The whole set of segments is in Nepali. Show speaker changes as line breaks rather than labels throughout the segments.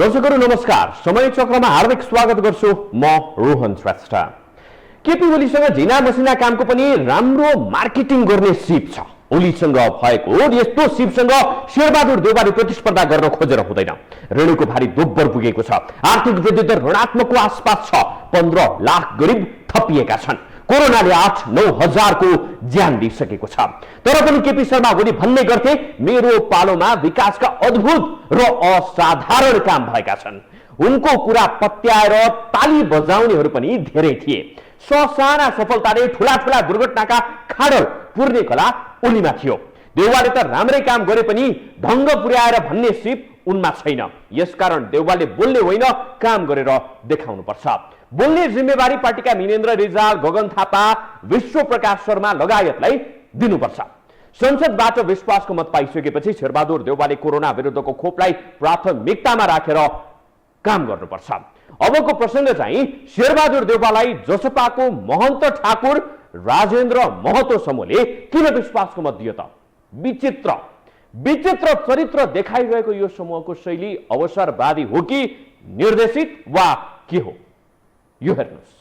दर्शकहरू नमस्कार, समय चक्रमा हार्दिक स्वागत गर्छु। म रोहन श्रेष्ठ। केपी ओलीसँग झिना मसिना कामको पनि राम्रो मार्केटिङ गर्ने सिप छ। ओलीसँग भएको यस्तो सिपसँग शेरबहादुर देउवाले प्रतिस्पर्धा गर्न खोजेर हुँदैन। ऋणको भारी दोब्बर पुगेको छ। आर्थिक वृद्धि दर ऋणात्मकको आसपास छ। 15 लाख गरिब थपिएका छन्। कोरोनाले 8-9 हजारको ज्यान दिइसकेको छ। तर पनि केपी शर्मा ओली भन्ने गर्थे, मेरो पालोमा विकासका अद्भुत र असाधारण काम भएका छन्। उनको कुरा पत्याएर ताली बजाउनेहरू पनि धेरै थिए। ससाना सफलताले ठूला ठूला दुर्घटनाका खाडल पुर्ने कला ओलीमा थियो। देउवाले त राम्रै काम गरे पनि ढङ्ग पुर्याएर भन्ने सिप उनमा छैन। यसकारण देउवाले बोल्ने होइन, काम गरेर देखाउनु पर्छ। बोल्ने जिम्मेवारी पार्टीका मिनेन्द्र रिजाल, गगन थापा, विश्व प्रकाश शर्मा लगायतलाई दिनुपर्छ। संसदबाट विश्वासको मत पाइसकेपछि शेरबहादुर देउवाले कोरोना विरुद्धको खोपलाई प्राथमिकतामा राखेर काम गर्नुपर्छ। अबको प्रसंग चाहिँ शेरबहादुर देउवालाई जसपाको महन्त ठाकुर राजेन्द्र महतो समूहले किन विश्वासको मत दियो त? विचित्र चरित्र देखाइरहेको यो समूहको शैली अवसरवादी हो कि निर्देशित वा के हो? यो हेर्नुस्।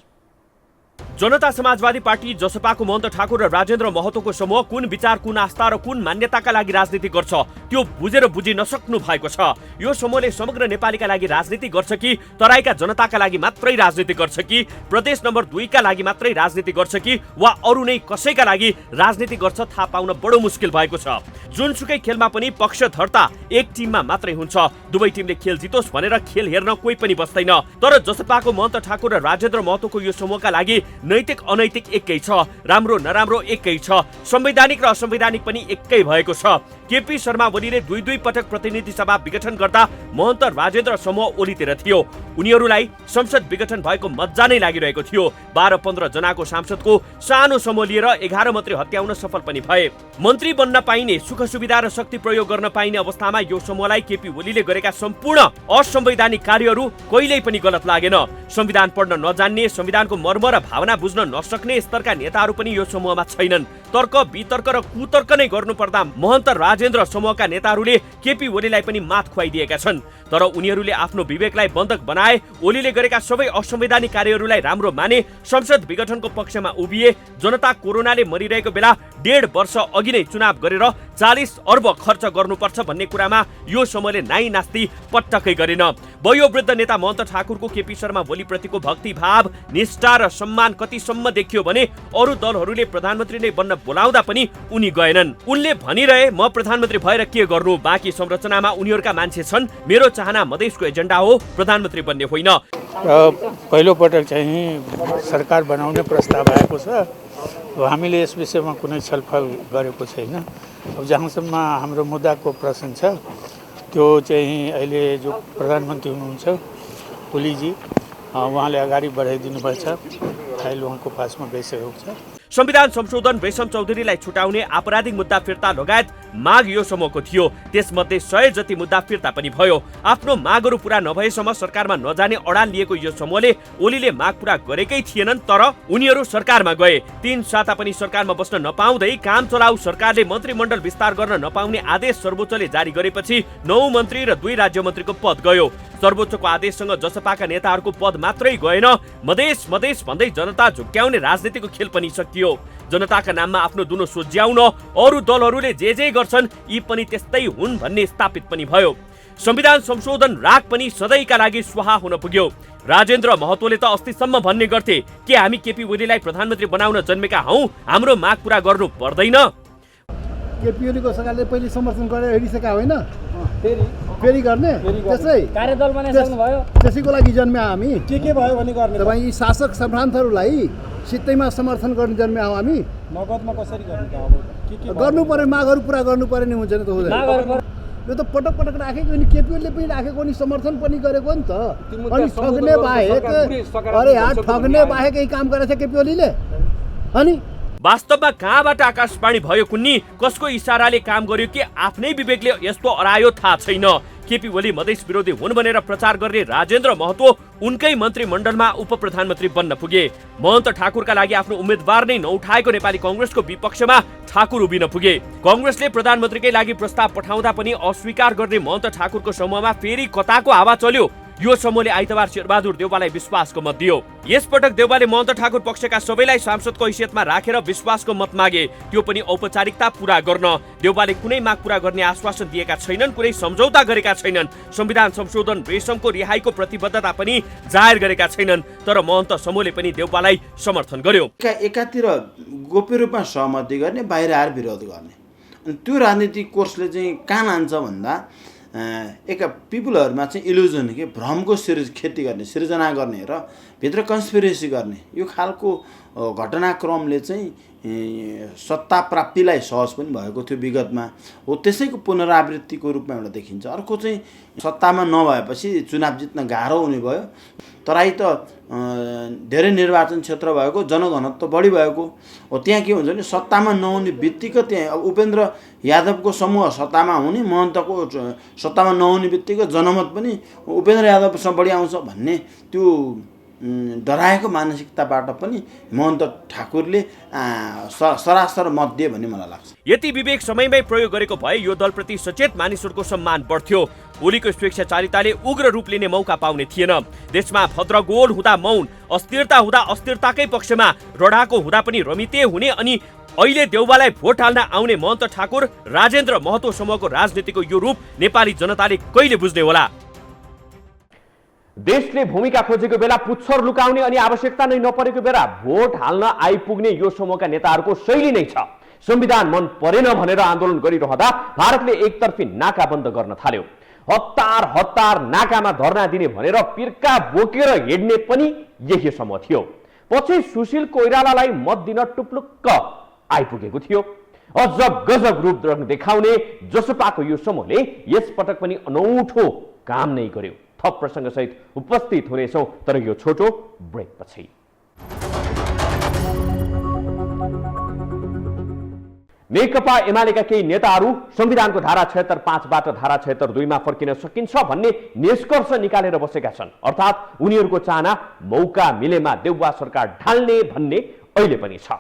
जनता समाजवादी पार्टी जसपाको महन्त ठाकुर र राजेन्द्र महतोको समूह कुन विचार, कुन आस्था र कुन मान्यताका लागि राजनीति गर्छ त्यो बुझेर बुझि नसक्नु भएको छ। यो समूहले समग्र नेपालीका लागि राजनीति गर्छ कि तराईका जनताका लागि मात्रै राजनीति गर्छ कि प्रदेश नम्बर 2 का लागि मात्रै राजनीति गर्छ कि वा अरू नै कसैका लागि राजनीति गर्छ थाहा पाउन बडो मुस्किल भएको छ। जुनसुकै खेलमा पनि पक्षधरता एक टिममा मात्रै हुन्छ। दुवै टिमले खेल जितोस् भनेर खेल हेर्न कोही पनि बस्दैन। तर जसपाको महन्त ठाकुर र राजेन्द्र महतोको यो समूहका लागि नैतिक अनैतिक एकै छ, राम्रो नराम्रो एकै छ, संवैधानिक र असंवैधानिक पनि एकै भएको छ। केपी शर्मा ओलीले दुई पटक प्रतिनिधि सभा विघटन गर्दा महन्त राजेन्द्र समूह ओलीतिर थियो। उनीहरूलाई संसद विघटन भएको मज्जा नै लागिरहेको थियो। 12-15 जनाको सांसदको सानो समूह लिएर 11 मन्त्री हत्याउन सफल पनि भए। मन्त्री बन्न पाइने, सुख सुविधा र शक्ति प्रयोग गर्न पाइने अवस्थामा यो समूहलाई केपी ओलीले गरेका सम्पूर्ण असंवैधानिक कार्यहरू कहिल्यै पनि गलत लागेन। संविधान पढ्न नजान्ने, संविधानको मर्म र भावना बुझ्न नसक्ने स्तरका नेताहरू पनि यो समूहमा छैनन्। तर्क वितर्क र कुतर्क नै गर्नुपर्दा महन्त राजेन्द्र समूहका नेताहरूले केपी ओलीलाई पनि मात खुवाइदिएका छन्। तर उनीहरूले आफ्नो विवेकलाई बन्धक बनाए, ओलीले गरेका सबै असंवैधानिक कार्यहरूलाई राम्रो माने, संसद विघटनको पक्षमा उभिए। जनता कोरोनाले मरिरहेको बेला 1.5 वर्ष अघि नै चुनाव गरेर 40 अर्ब खर्च गर्नुपर्छ भन्ने कुरामा यो समूहले नाइ नास्ति पटक्कै गरेन। वयोवृद्ध नेता महन्त ठाकुरको केपी शर्मा ओलीप्रतिको भक्तिभाव, निष्ठा र सम्मान कतिसम्म देखियो भने अरू दलहरूले प्रधानमन्त्री नै बन्न बोलाउँदा पनि उनी गएनन्। उनले भनिरहे, म प्रधानमन्त्री भएर के गर्नु, बाँकी संरचनामा उनीहरूका मान्छे छन्, मेरो चाहना मधेसको एजेन्डा हो, प्रधानमन्त्री बन्ने होइन।
पहिलो पटक चाहिँ सरकार बनाउने प्रस्ताव आएको छ। हामीले यस विषयमा कुनै छलफल गरेको छैन। अब जहाँसम्म हाम्रो मुद्दाको प्रश्न छ त्यो चाहिँ अहिले जो प्रधानमन्त्री हुनुहुन्छ ओलीजी, उहाँले अगाडि बढाइदिनु भएछ। फाइल उहाँको पासमा गइसकेको छ।
संविधान संशोधन, रेशम चौधरीलाई छुटाउने, आपराधिक मुद्दा फिर्ता लगायत माग यो समूहको थियो। त्यसमध्ये 100 जति मुद्दा फिर्ता पनि भयो। आफ्नो मागहरू पूरा नभएसम्म सरकारमा नजाने अडान लिएको यो समूहले ओलीले माग पूरा गरेकै थिएनन्, तर उनीहरू सरकारमा गए। 3 साता पनि सरकारमा बस्न नपाउँदै काम चलाउ सरकारले मन्त्रीमण्डल विस्तार गर्न नपाउने आदेश सर्वोच्चले जारी गरेपछि 9 मन्त्री र 2 राज्य मन्त्रीको पद गयो। सर्वोच्चको आदेशसँग जसपाका नेताहरूको पद मात्रै गएन, मधेस भन्दै जनता झुक्क्याउने राजनीतिको खेल पनि सकियो। जनताका नाममा आफ्नो दुनो सोझ्याउन अरू दलहरूले जे गर्छन् यी पनि त्यस्तै हुन् भन्ने स्थापित पनि भयो। संविधान संशोधन राग पनि सधैँका लागि स्वाहा हुन पुग्यो। राजेन्द्र महतोले त अस्तिसम्म भन्ने गर्थे के हामी केपी ओलीलाई प्रधानमन्त्री बनाउन जन्मेका हौं, हाम्रो माग पूरा गर्नु पर्दैन।
केपी ओलीको सरकारले पहिले समर्थन गरेर हिँडिसकेका होइन, फेरि गर्ने त्यसै
कार्यदल बनाइसक्नु भयो।
त्यसैको लागि जन्म्या हामी।
के भयो भने गर्ने?
तपाईँ यी शासक सम्भ्रान्तहरूलाई सित्तैमा समर्थन गर्ने जन्म्या हौ हामी।
नगदमा कसरी गर्ने त? अब
गर्नु पर्यो, मागहरू पुरा गर्नु पर्यो नि, हुन्छ नि त हुँदैन। यो त पटक राखेको नि, केपी ओलीले पनि राखेको नि, समर्थन पनि गरेको नि त। अनि ठग्ने बाहेक, अरे यार ठग्ने बाहेक यही काम गरेछ केपी ओलीले। अनि
वास्तवमा कहाँबाट आकाशवाणी भयो कुन्नी, कसको इशाराले काम गर्यो कि आफ्नै विवेकले यस्तो अरायो थाहा छैन। केपी ओली मधेस विरोधी हुन् भनेर प्रचार गर्ने राजेन्द्र महतो उनकै मन्त्रीमण्डलमा उपप्रधानमन्त्री बन्न पुगे। महन्त ठाकुरका लागि आफ्नो उम्मेदवार नै नउठाएको नेपाली कांग्रेसको विपक्षमा ठाकुर उभिन पुगे। कांग्रेसले प्रधानमन्त्रीकै लागि प्रस्ताव पठाउँदा पनि अस्वीकार गर्ने महन्त ठाकुरको समूहमा फेरि कताको हावा चल्यो। यो समूहले आइतबार शेरबहादुर देउवालाई विश्वासको मत दियो। यसपटक देउवाले महन्त ठाकुर पक्षका सबैलाई सांसदको हैसियतमा राखेर विश्वासको मत मागे, त्यो पनि औपचारिकता पूरा गर्न। देउवाले कुनै माग पूरा गर्ने आश्वासन दिएका छैनन्, कुनै सम्झौता गरेका छैनन्। संविधान संशोधन, रेशमको रिहाईको प्रतिबद्धता पनि जाहेर गरेका छैनन्। तर महन्त समूहले पनि देउवालाई समर्थन गर्यो।
एकातिर गोप्य रूपमा सहमति गर्ने, बाहिर आएर विरोध गर्ने, अनि त्यो राजनीतिक कोर्सले चाहिँ कहाँ लान्छ भन्दा पिपुलहरूमा चाहिँ इल्युजन के भ्रमको खेती गर्ने, सिर्जना गर्ने र भित्र कन्स्पिरेसी गर्ने यो खालको घटनाक्रमले चाहिँ सत्ता प्राप्तिलाई सहज पनि भएको थियो विगतमा। हो त्यसैको पुनरावृत्तिको रूपमा एउटा देखिन्छ। अर्को चाहिँ सत्तामा नभएपछि चुनाव जित्न गाह्रो हुने भयो। तराई त धेरै निर्वाचन क्षेत्र भएको, जनघनत्व बढी भएको हो। त्यहाँ के हुन्छ भने सत्तामा नहुने बित्तिकै त्यहाँ उपेन्द्र यादवको समूह सत्तामा हुने, महन्तको सत्तामा नहुने बित्तिकै जनमत पनि उपेन्द्र यादवसँग बढी आउँछ भन्ने त्यो डराएको मानसिकताबाट पनि महन्त ठाकुरले सरासर मत दिए भन्ने मलाई लाग्छ।
यति विवेक समयमै प्रयोग गरेको भए यो दलप्रति सचेत मानिसहरूको सम्मान बढ्थ्यो। ओलीको स्वेच्छाचारिताले उग्र रूप लिने मौका पाउने थिएन। देशमा भद्रगोल हुँदा मौन, अस्थिरता हुँदा अस्थिरताकै पक्षमा, रडाको हुँदा पनि रमिते हुने अनि अहिले देउवालाई भोट हाल्न आउने महन्त ठाकुर, राजेन्द्र महतो समूहको राजनीतिको यो रूप नेपाली जनताले कहिले बुझ्ने होला?
देशले भूमिका खोजेको बेला पुच्छर लुकाउने अनि आवश्यकता नै नपरेको बेला भोट हाल्न आइपुग्ने यो समूहका नेताहरूको शैली नै छ। संविधान मन परेन भनेर आन्दोलन गरिरहँदा भारतले एकतर्फी नाका बन्द गर्न थाल्यो। हतार हतार नाकामा धर्ना दिने भनेर पिर्का बोकेर हिँड्ने पनि यही समूह थियो। पछि सुशील कोइरालालाई मत दिन टुप्लुक्क आइपुगेको थियो। अजब गजब रूप रङ देखाउने जसपाको यो समूहले यसपटक पनि अनौठो काम नै गर्यो। थप प्रसंग सहित उपस्थित हुनेछौं, तर यो छोटो ब्रेक पछि। नेकपा एमालेका केही नेताहरू संविधानको धारा 76(5) बाट धारा 76(2) मा फर्किन सकिन्छ भन्ने निष्कर्ष निकालेर बसेका छन्। अर्थात् उनीहरूको चाहना मौका मिलेमा देउवा सरकार ढाल्ने भन्ने अहिले पनि छ।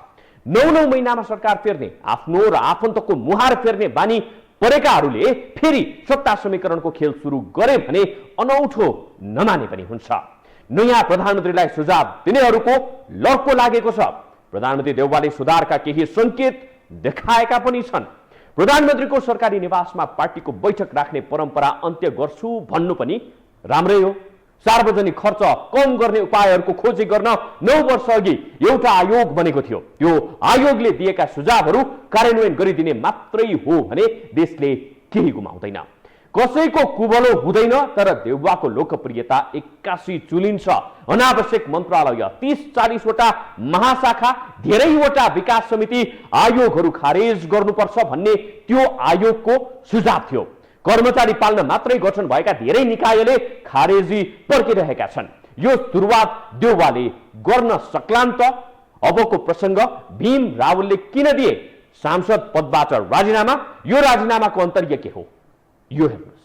9 महिनामा सरकार फेर्ने, आफ्नो र आफन्तको मुहार फेर्ने बानी परेकाहरूले फेरि सत्ता समीकरणको खेल सुरु गरे भने अनौठो नमाने पनि हुन्छ। नयाँ प्रधानमन्त्रीलाई सुझाव दिनेहरूको लर्को लागेको छ। प्रधानमन्त्री देउवाले सुधारका केही संकेत देखाएका पनि छन्। प्रधानमन्त्रीको सरकारी निवासमा पार्टीको बैठक राख्ने परम्परा अन्त्य गर्छु भन्नु पनि राम्रै हो। सार्वजनिक खर्च कम गर्ने उपायहरूको खोजी गर्न 9 वर्ष अघि एउटा आयोग बनेको थियो। त्यो आयोगले दिएका सुझावहरू कार्यान्वयन गरिदिने मात्रै हो भने देशले केही गुमाउँदैन। कसैको कुबलो हुँदैन, तर देउवाको लोकप्रियता 81 चुलिन्छ। अनावश्यक मन्त्रालय, 30-40 वटा महाशाखा, धेरैवटा विकास समिति, आयोगहरू खारेज गर्नुपर्छ भन्ने त्यो आयोगको सुझाव थियो। कर्मचारी पाल्न मात्रै गठन भएका धेरै निकायले खारेजी पर्किरहेका छन्। यो सुरुवात देउवाले गर्न सक्लान् त? अबको प्रसंग भीम रावलले किन दिए सांसद पदबाट राजीनामा? यो राजीनामाको अन्तर्य के हो? यो हेर्नुहोस्।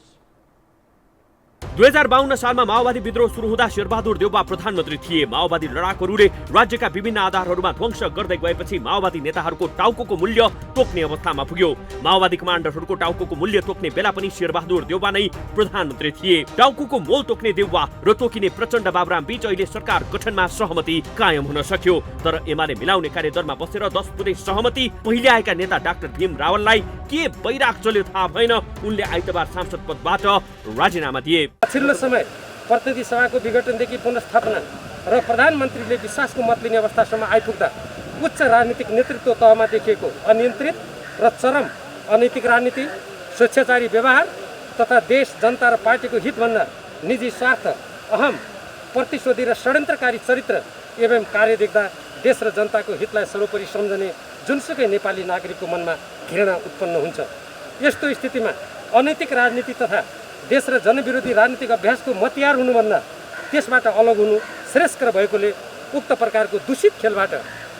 2052 सालमा माओवादी विद्रोह सुरु हुँदा शेरबहादुर देउवा प्रधानमन्त्री थिए। माओवादी लडाकुहरूले राज्यका विभिन्न आधारहरूमा ध्वंस गर्दै गएपछि माओवादी नेताहरूको टाउकोको मूल्य तोक्ने अवस्थामा पुग्यो। माओवादी कमान्डरहरूको टाउकोको मूल्य तोक्ने बेला पनि शेरबहादुर देउवा नै प्रधानमन्त्री थिए। टाउकोको मोल तोक्ने देउवा र तोकिने प्रचण्ड बाबुराम बीच अहिले सरकार गठनमा सहमति कायम हुन सक्यो। तर एमाले मिलाउने कार्यदलमा बसेर 10 पुरै सहमति पहिले आएका नेता डाक्टर भीम रावललाई के बैराग चल्यो थाहा भएन। उनले आइतबार सांसद पदबाट राजीनामा दिए।
पछिल्लो समय प्रतिनिधि सभाको विघटनदेखि पुनर्स्थापना र प्रधानमन्त्रीले विश्वासको मत लिने अवस्थासम्म आइपुग्दा उच्च राजनीतिक नेतृत्व तहमा देखिएको अनियन्त्रित र चरम अनैतिक राजनीति, स्वेच्छाचारी व्यवहार तथा देश, जनता र पार्टीको हितभन्दा निजी स्वार्थ, अहम, प्रतिशोधी र षड्यन्त्रकारी चरित्र एवं कार्य देख्दा देश र जनताको हितलाई सर्वोपरि सम्झने जुनसुकै नेपाली नागरिकको मनमा घृणा उत्पन्न हुन्छ। यस्तो स्थितिमा अनैतिक राजनीति तथा देश र जनविरोधी राजनीतिक अभ्यासको मतियार हुनुभन्दा त्यसबाट अलग हुनु श्रेष्ठ भएकोले उक्त प्रकारको दूषित खेलबाट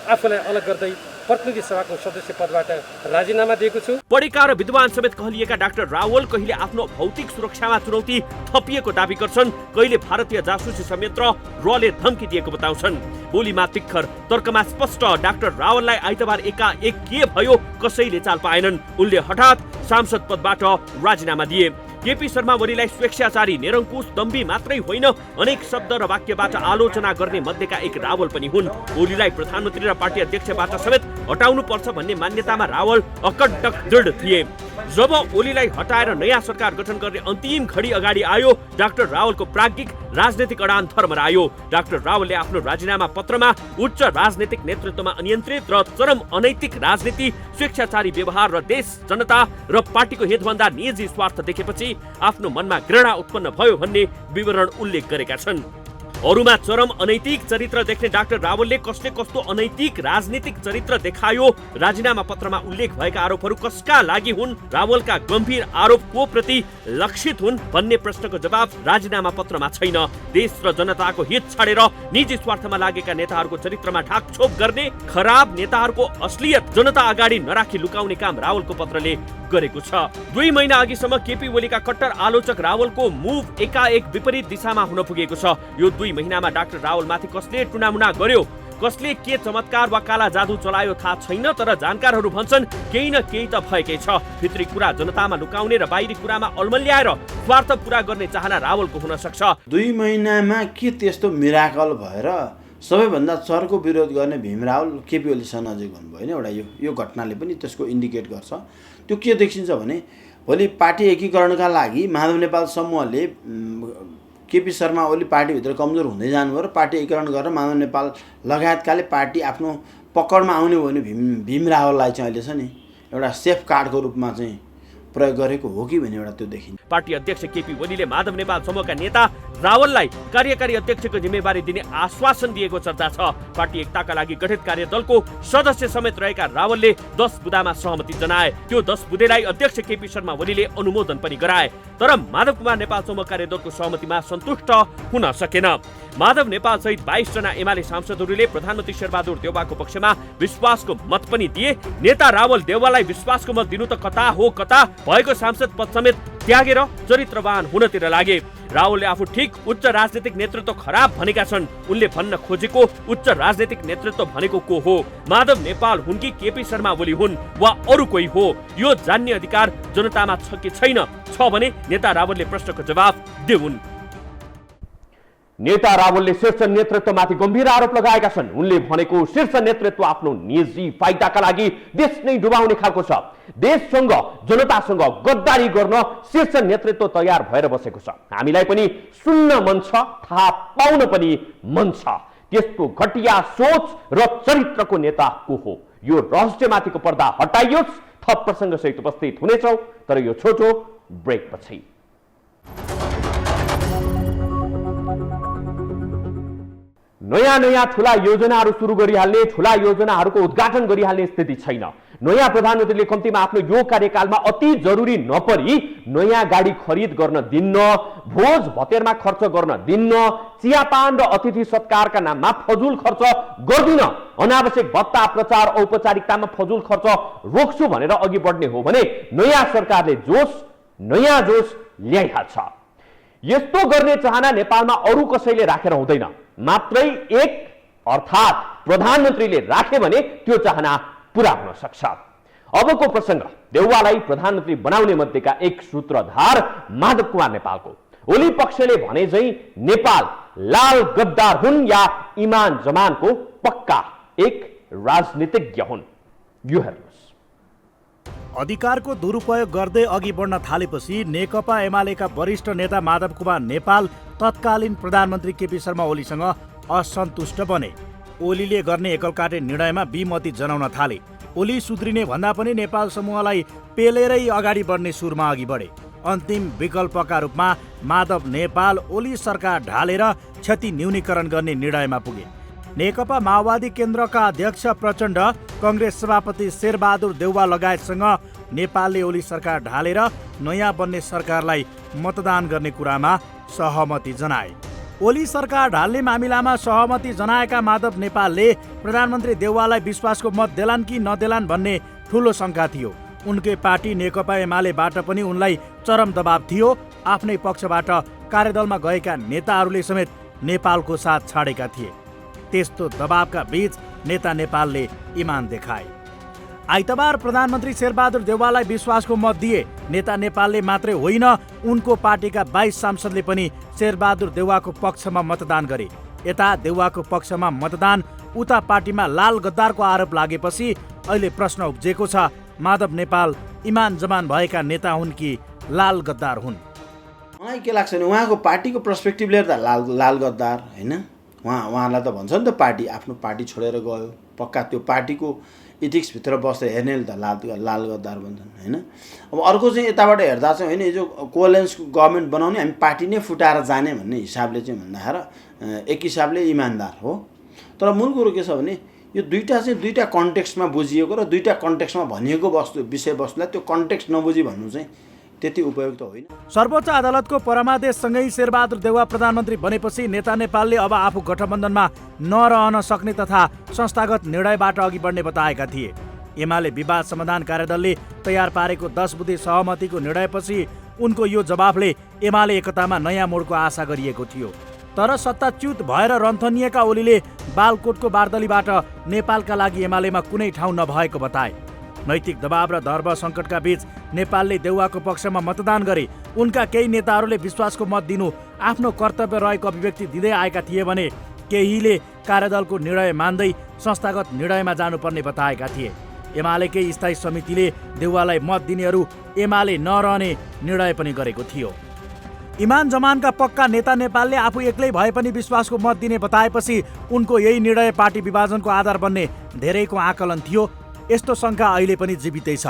आफूलाई अलग गर्दै प्रतिनिधि सभाको सदस्य पदबाट राजीनामा दिएको छु।
पढेका र विद्वान समेत कहलिएका डाक्टर रावल कहिले आफ्नो भौतिक सुरक्षामा चुनौती थपिएको दावी गर्छन्, कहिले भारतीय जासुसी संयन्त्र रले धम्की दिएको बताउँछन्। बोलीमा तिखर, तर्कमा स्पष्ट डाक्टर रावललाई आइतबार एकाएक के भयो कसैले चाल पाएनन्। उनले हठात सांसद पदबाट राजीनामा दिए। केपी शर्मा ओलीलाई स्वेच्छाचारी, निरङ्कुश, दम्भी मात्रै होइन, अनेक शब्द र वाक्यबाट आलोचना गर्ने मध्येका एक रावल पनि हुन्। ओलीलाई प्रधानमन्त्री र पार्टी अध्यक्षबाट समेत हटाउनु पर्छ भन्ने मान्यतामा रावल अकटक दृढ थिए। जब ओलीलाई हटाएर नयाँ सरकार गठन गर्ने अन्तिम घडी अगाडि आयो, डाक्टर रावलको प्राज्ञिक राजनीतिक अडान थर्मरायो। डाक्टर रावलले आफ्नो राजीनामा पत्रमा उच्च राजनीतिक नेतृत्वमा अनियन्त्रित र चरम अनैतिक राजनीति, स्वेच्छाचारी व्यवहार र देश, जनता र पार्टीको हितभन्दा निजी स्वार्थ देखेपछि आफ्नो मनमा घृणा उत्पन्न भयो भन्ने विवरण उल्लेख गरेका छन्। अरूमा चरम अनैतिक चरित्र देख्ने डाक्टर रावलले कसले कस्तो अनैतिक राजनीतिक चरित्र देखायो, राजीनामा पत्रमा उल्लेख भएका आरोपहरू कसका लागि हुन्, रावलका गम्भीर आरोप को प्रति लक्षित हुन् भन्ने प्रश्नको जवाब राजीनामा पत्रमा छैन। देश र जनताको हित छाडेर निजी स्वार्थमा लागेका नेताहरूको चरित्रमा ढाकछोप गर्ने, खराब नेताहरूको असलियत जनता अगाडि नराखी लुकाउने काम रावलको पत्रले गरेको छ। 2 महिना अघिसम्म केपी ओलीका कट्टर आलोचक रावलको मुभ एकाएक विपरीत दिशामा हुन पुगेको छ। यो 2 महिनामा डाक्टर रावलमाथि कसले टुनामुना गर्यो, कसले के चमत्कार वा काला जादु चलायो थाहा छैन, तर जानकारहरू भन्छन् केही न केही त भएकै छ। भित्री कुरा जनतामा लुकाउने र बाहिरी कुरामा अल्मल्याएर स्वार्थ पूरा गर्ने चाहना रावलको हुन सक्छ।
2 महिनामा के त्यस्तो मिराकल भएर सबैभन्दा चर्को विरोध गर्ने भीम रावल केपी ओलीसँग नजिक भन्नुभयो होइन। एउटा यो घटनाले पनि त्यसको इन्डिकेट गर्छ। त्यो के देखिन्छ भने भोलि पार्टी एकीकरणका लागि माधव नेपाल समूहले केपी शर्मा ओली पार्टीभित्र कमजोर हुँदै जानुभयो र पार्टी एकीकरण गरेर माधव नेपाल लगायतकाले पार्टी आफ्नो पकडमा आउने हो भने भीम रावललाई चाहिँ अहिले छ नि एउटा सेफ कार्डको रूपमा चाहिँ प्रयोग गरेको हो कि भन्ने एउटा त्यो देखिन्छ।
पार्टी अध्यक्ष केपी ओलीले माधव नेपाल समूहका नेता रावललाई कार्यकारी अध्यक्षको जिम्मेवारी दिने आश्वासन दिएको चर्चा छ। पार्टी एकताका लागि गठित कार्यदलको सदस्य समेत रहेका रावलले 10 बुँदामा सहमति जनाए। त्यो 10 बुँदेलाई अध्यक्ष केपी शर्मा ओलीले अनुमोदन पनि गराए, तर माधव कुमार नेपाल समूह कार्यदलको सहमतिमा सन्तुष्ट हुन सकेन। माधव नेपाल सहित 22 जना एमाले सांसदहरूले प्रधानमन्त्री शेरबहादुर देउवाको पक्षमा विश्वासको मत पनि दिए। नेता रावल देउवालाई विश्वासको मत दिनु त कता हो कता, भएको सांसद पद समेत त्यागेर चरित्रवान हुनतिर लागे। रावलले आफू ठिक उच्च राजनीतिक नेतृत्व खराब भनेका छन्। उनले भन्न खोजेको उच्च राजनीतिक नेतृत्व भनेको को हो? माधव नेपाल हुन् कि केपी शर्मा ओली हुन् वा अरू कोही हो? यो जान्ने अधिकार जनतामा छ कि छैन? छ भने नेता रावलले प्रश्नको जवाब देऊन्।
नेता रावलले शीर्ष नेतृत्वमाथि गम्भीर आरोप लगाएका छन्। उनले भनेको शीर्ष नेतृत्व आफ्नो निजी फाइदाका लागि देश नै डुबाउने खालको छ। देशसँग जनतासँग गद्दारी गर्न शीर्ष नेतृत्व तयार भएर बसेको छ। हामीलाई पनि सुन्न मन छ, थाहा पाउन पनि मन छ त्यस्तो घटिया सोच र चरित्रको नेता को हो। यो रहस्यमाथिको पर्दा हटाइयोस्। थप प्रसङ्ग सहित उपस्थित हुनेछौँ, तर यो छोटो ब्रेक पछि। नयाँ ठुला योजनाहरू सुरु गरिहाल्ने, ठुला योजनाहरूको उद्घाटन गरिहाल्ने स्थिति छैन। नयाँ प्रधानमन्त्रीले कम्तीमा आफ्नो यो कार्यकालमा अति जरुरी नपरी नयाँ गाडी खरिद गर्न दिन्न, भोज भतेरमा खर्च गर्न दिन्न, चियापान र अतिथि सत्कारका नाममा फजुल खर्च गर्दिन, अनावश्यक भत्ता प्रचार औपचारिकतामा फजुल खर्च रोक्छु भनेर अघि बढ्ने हो भने नयाँ सरकारले नयाँ जोश ल्याइहाल्छ। यस्तो गर्ने चाहना नेपालमा अरू कसैले राखेर हुँदैन। मात्रै एक अर्थात् प्रधानमन्त्रीले राखे भने त्यो चाहना पूरा हुन सक्छ। अबको प्रसङ्ग देउवालाई प्रधानमन्त्री बनाउने मध्येका एक सूत्रधार माधव कुमार नेपालको। ओली पक्षले भने चाहिँ नेपाल लाल गद्दार हुन् या इमान जमानको पक्का एक राजनीतिज्ञ हुन्। यो हेर्नुहोस्।
अधिकारको दुरुपयोग गर्दै अघि बढ्न थालेपछि नेकपा एमालेका वरिष्ठ नेता माधव कुमार नेपाल तत्कालीन प्रधानमन्त्री केपी शर्मा ओलीसँग असन्तुष्ट बने। ओलीले गर्ने एकलकाटे निर्णयमा विमति जनाउन थाले। ओली सुध्रिने भन्दा पनि नेपाल समूहलाई पेलेरै अगाडि बढ्ने सुरमा अघि बढे। अन्तिम विकल्पका रूपमा माधव नेपाल ओली सरकार ढालेर क्षति न्यूनीकरण गर्ने निर्णयमा पुगे। नेकपा माओवादी केन्द्रका अध्यक्ष प्रचण्ड, कङ्ग्रेस सभापति शेरबहादुर देउवा लगायतसँग नेपालले ओली सरकार ढालेर नयाँ बन्ने सरकारलाई मतदान गर्ने कुरामा सहमति जनाए। ओली सरकार ढाल्ने मामिलामा सहमति जनाएका माधव नेपालले प्रधानमन्त्री देउवालाई विश्वासको मत देलान् कि नदेलान् भन्ने ठूलो शङ्का थियो। उनकै पार्टी नेकपा एमालेबाट पनि उनलाई चरम दबाव थियो। आफ्नै पक्षबाट कार्यदलमा गएका नेताहरूले समेत नेपालको साथ छाडेका थिए। त्यस्तो दबावका बीच नेता नेपालले इमान देखाए। आइतबार प्रधानमन्त्री शेरबहादुर देउवालाई विश्वासको मत दिए। नेता नेपालले मात्रै होइन, उनको पार्टीका 22 सांसदले पनि शेरबहादुर देउवाको पक्षमा मतदान गरे। यता देउवाको पक्षमा मतदान, उता पार्टीमा लाल गद्दारको आरोप लागेपछि अहिले प्रश्न उब्जेको छ, माधव नेपाल इमान जमान भएका नेता हुन् कि लाल गद्दार हुन्?
मलाई के लाग्छ भने उहाँको पार्टीको पर्सपेक्टिभले त लाल गद्दार होइन। उहाँलाई त भन्छ नि त पार्टी, आफ्नो पार्टी छोडेर गयो, पक्का त्यो पार्टीको इथिक्सभित्र बसेर हेर्नेले त लाल गद्दार भन्छन् होइन। अब अर्को चाहिँ यताबाट हेर्दा चाहिँ होइन, यो कोअलायन्स गभर्मेन्ट बनाउने हामी पार्टी नै फुटाएर जाने भन्ने हिसाबले चाहिँ भन्दाखेरि एक हिसाबले इमान्दार हो। तर मूल कुरो के छ भने यो दुईटा कन्टेक्स्टमा बुझिएको र दुईटा कन्टेक्स्टमा भनिएको विषयवस्तुलाई त्यो कन्टेक्स्ट नबुझी भन्नु चाहिँ त्यति उपयुक्त होइन।
सर्वोच्च अदालतको परामर्शसँगै शेरबहादुर देउवा प्रधानमन्त्री बनेपछि नेता नेपालले अब आफू गठबन्धनमा नरहन सक्ने तथा संस्थागत निर्णयबाट अघि बढ्ने बताएका थिए। एमाले विवाद समाधान कार्यदलले तयार पारेको 10 बुँदे सहमतिको निर्णयपछि उनको यो जवाफले एमाले एकतामा नयाँ मोडको आशा गरिएको थियो। तर सत्ताच्युत भएर रन्थनिएका ओलीले बालकोटको बारदलीबाट नेपालका लागि एमालेमा कुनै ठाउँ नभएको बताए। नैतिक दबाव र धर्म सङ्कटका बीच नेपालले देउवाको पक्षमा मतदान गरे। उनका केही नेताहरूले विश्वासको मत दिनु आफ्नो कर्तव्य रहेको अभिव्यक्ति दिँदै आएका थिए भने केहीले कार्यदलको निर्णय मान्दै संस्थागत निर्णयमा जानुपर्ने बताएका थिए। एमालेकै स्थायी समितिले देउवालाई मत दिनेहरू एमाले नरहने निर्णय पनि गरेको थियो। इमान जमानका पक्का नेता नेपालले आफू एक्लै भए पनि विश्वासको मत दिने बताएपछि उनको यही निर्णय पार्टी विभाजनको आधार बन्ने धेरैको आकलन थियो। यस्तो शङ्का अहिले पनि जीवितै छ।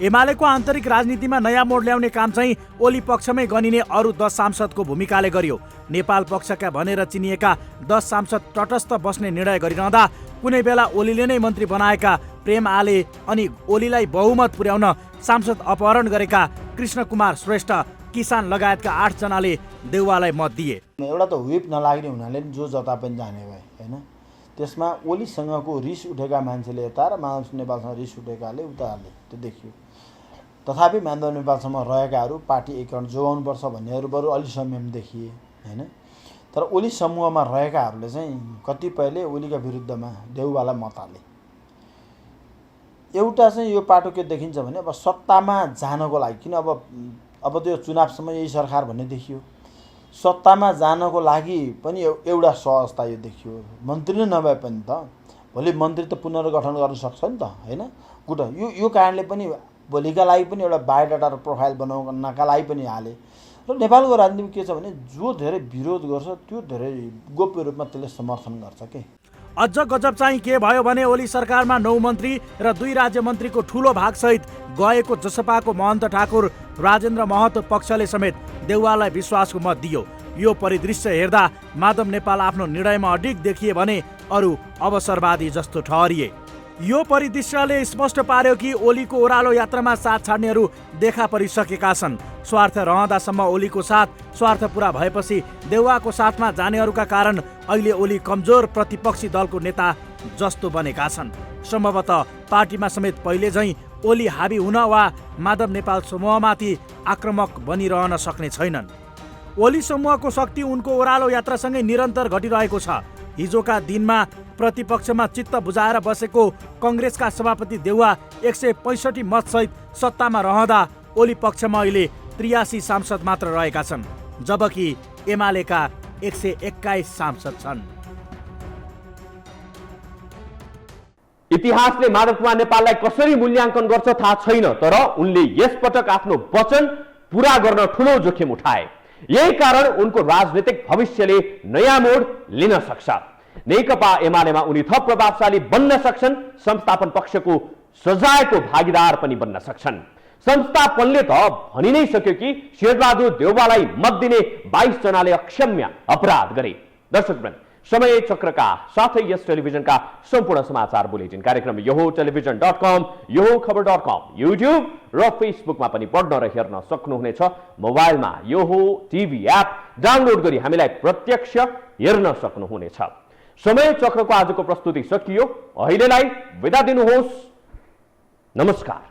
एमालेको आन्तरिक राजनीतिमा नयाँ मोड ल्याउने काम चाहिँ ओली पक्षमै गनिने अरू 10 सांसदको भूमिकाले गर्यो। नेपाल पक्षका भनेर चिनिएका 10 सांसद तटस्थ बस्ने निर्णय गरिरहँदा कुनै बेला ओलीले नै मन्त्री बनाएका प्रेम आले अनि ओलीलाई बहुमत पुर्याउन सांसद अपहरण गरेका कृष्ण कुमार श्रेष्ठ, किसान लगायतका 8 जनाले देउवालाई मत दिए।
एउटा त व्हिप नलाग्ने हुनाले जो जता पनि जाने भए होइन। त्यसमा ओलीसँगको रिस उठेका मान्छेले यता र माधव नेपालसँग रिस उठेकाले उताहरूले त्यो देखियो। तथापि माधव नेपालसम्म रहेकाहरू पार्टी एकीकरण जोगाउनुपर्छ भन्नेहरू बरु अलि संयम देखिए होइन। तर ओली समूहमा रहेकाहरूले चाहिँ कतिपयले ओलीका विरुद्धमा देउवालाई मत हाले। एउटा चाहिँ यो पाटो के देखिन्छ भने अब सत्तामा जानको लागि, किन अब त्यो चुनावसम्म यही सरकार भन्ने देखियो, सत्तामा जानको लागि पनि एउटा सहजता यो देखियो। मन्त्री नै नभए पनि त भोलि मन्त्री त पुनर्गठन गर्न सक्छ नि त होइन। गुड यो कारणले पनि भोलिका लागि पनि एउटा बायोडाटा र प्रोफाइल बनाउनका लागि पनि हाले। र नेपालको राजनीतिमा के छ भने जो धेरै विरोध गर्छ त्यो धेरै गोप्य रूपमा त्यसले समर्थन गर्छ के।
अझ गजब चाहिँ के भयो भने ओली सरकारमा 9 मन्त्री र 2 राज्य मन्त्रीको ठूलो भागसहित गएको जसपाको महन्त ठाकुर राजेन्द्र महतो पक्षले समेत देउवालाई विश्वासको मत दियो। यो परिदृश्य हेर्दा माधव नेपाल आफ्नो निर्णयमा अडिग देखिए भने अरू अवसरवादी जस्तो ठहरिए। यो परिदृश्यले स्पष्ट पार्यो कि ओलीको ओह्रालो यात्रामा साथ छाड्नेहरू देखा परिसकेका छन्। स्वार्थ रहँदासम्म ओलीको साथ, स्वार्थ पुरा भएपछि देउवाको साथमा जानेहरूका कारण अहिले ओली कमजोर प्रतिपक्षी दलको नेता जस्तो बनेका छन्। सम्भवतः पार्टीमा समेत पहिले झैँ ओली हाबी हुन वा माधव नेपाल समूहमाथि आक्रामक बनिरहन सक्ने छैनन्। ओली समूहको शक्ति उनको ओह्रालो यात्रासँगै निरन्तर घटिरहेको छ। हिजोका दिनमा प्रतिपक्षमा चित्त बुझाएर बसेको कङ्ग्रेसका सभापति देउवा 165 मतसहित सत्तामा रहँदा ओली पक्षमा अहिले 83 सांसद मात्र रहेका छन्, जबकि एमालेका 121 सांसद छन्।
इतिहासले माधव कुमार नेपाललाई कसरी मूल्याङ्कन गर्छ थाहा छैन, तर उनले यसपटक आफ्नो वचन पूरा गर्न ठूलो जोखिम उठाए। यही कारण उनको राजनीतिक भविष्यले नयाँ मोड लिन सक्छ। नेकपा एमालेमा उनी थप प्रभावशाली बन्न सक्छन्। संस्थापन पक्षको सजायको भागीदार पनि बन्न सक्छन्। संस्थापनले त भनि नै सक्यो कि शेरबहादुर देउवालाई मत दिने 22 जनाले अक्षम्य अपराध गरे। दर्शकवृन्द, समय चक्रका साथै यस टेलिभिजनका सम्पूर्ण समाचार बुलेटिन कार्यक्रम यो टेलिभिजन.com, यो खबर.com, युट्युब र फेसबुकमा पनि पढ्न र हेर्न सक्नुहुनेछ। मोबाइलमा यो टिभी एप डाउनलोड गरी हामीलाई प्रत्यक्ष हेर्न सक्नुहुनेछ। समय चक्रको आजको प्रस्तुति सकियो। अहिलेलाई बिदा दिनुहोस्। नमस्कार।